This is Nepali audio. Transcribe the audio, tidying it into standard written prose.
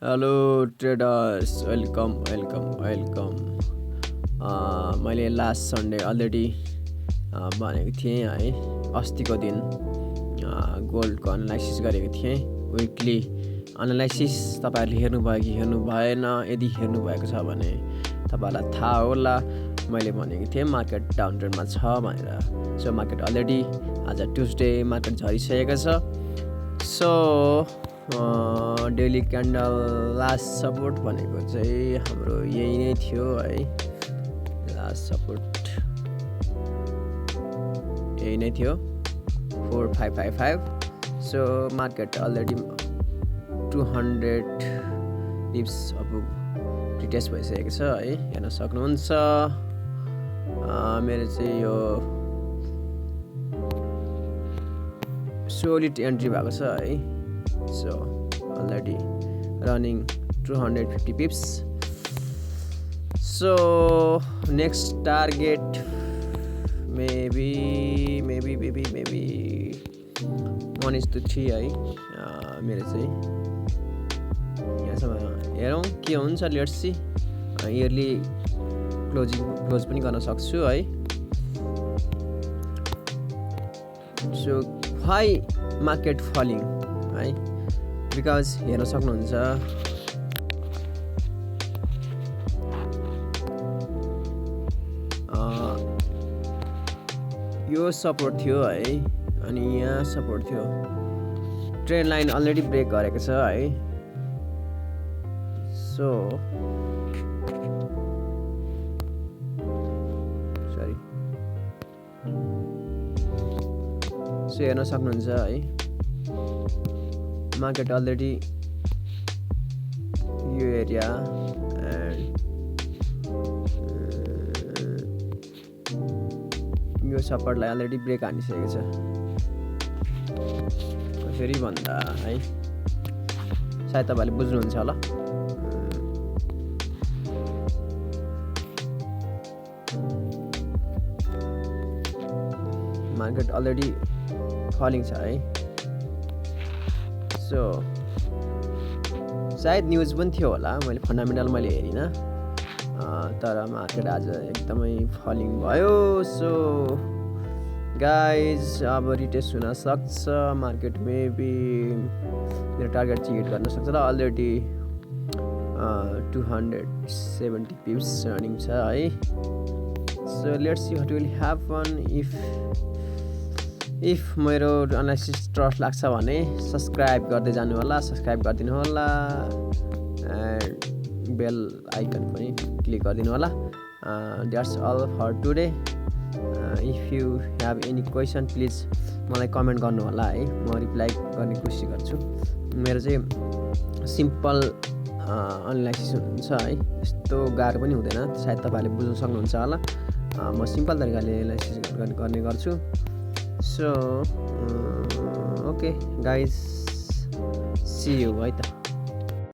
Hello traders, welcome welcome welcome. मैले लास्ट सन्डे अलरेडी भनेको थिएँ है, अस्तिको दिन गोल्डको एनालाइसिस गरेको थिएँ। विकली एनालाइसिस तपाईँहरूले हेर्नुभयो कि हेर्नु भएन? यदि हेर्नुभएको छ भने तपाईँहरूलाई थाहा होला, मैले भनेको थिएँ मार्केट डाउन ट्रेन्डमा छ भनेर। सो मार्केट अलरेडी आज ट्युसडे मार्केट झरिसकेको छ। So daily candle last support भनेको चाहिँ हाम्रो यही नै थियो है। लास्ट सपोर्ट यही नै थियो 4555। सो मार्केट अलरेडी 200 पिप्स अब रिटेस्ट भइसकेको छ है, हेर्न सक्नुहुन्छ। मेरो चाहिँ यो सोलिड एन्ट्री भएको छ है। So already running 250 pips. So next target maybe 1:3 है। मेरो चाहिँ यहाँसम्म हेरौँ के हुन्छ। लेट्स सी, इयरली क्लोज पनि गर्न सक्छु है। सो व्हाई मार्केट फलिङ है, बिकज हेर्न सक्नुहुन्छ यो सपोर्ट थियो है, अनि यहाँ सपोर्ट थियो। ट्रेन्ड लाइन अलरेडी ब्रेक गरेको छ है। सो हेर्न सक्नुहुन्छ है, मार्केट अलरेडी यो एरिया एन्ड यो सपोर्टलाई अलरेडी ब्रेक हानिसकेको छ। फेरि भन्दा है, सायद तपाईँहरूले बुझ्नुहुन्छ होला। मार्केट अलरेडी फलिङ छ है। सो सायद न्युज पनि थियो होला, मैले फन्डामेन्टल मैले हेरिनँ, तर मार्केट आज एकदमै फलिङ भयो। सो गाइज अब रिटेस्ट हुन सक्छ मार्केट, मेबी मेरो टार्गेट चाहिँ हिट गर्न सक्छ र अलरेडी 270 पिप्स रनिङ छ है। So let's see what will happen. If मेरो एनालाइसिस ट्रस्ट लाग्छ भने सब्सक्राइब गर्दै जानु होला, सब्सक्राइब गरिदिनु होला एन्ड बेल आइकन पनि क्लिक गरिदिनु होला। That's all for today. If you have any question please मलाई कमेन्ट गर्नु होला है, म रिप्लाई गर्ने कोसिस गर्छु। मेरो चाहिँ सिम्पल एनालाइसिस हुन्छ है, यस्तो गाह्रो पनि हुँदैन, सायद तपाईँहरूले बुझ्न सक्नुहुन्छ होला। म सिम्पल तरिकाले एनालाइसिस गर्ने गर्छु। So okay guys, see you है त।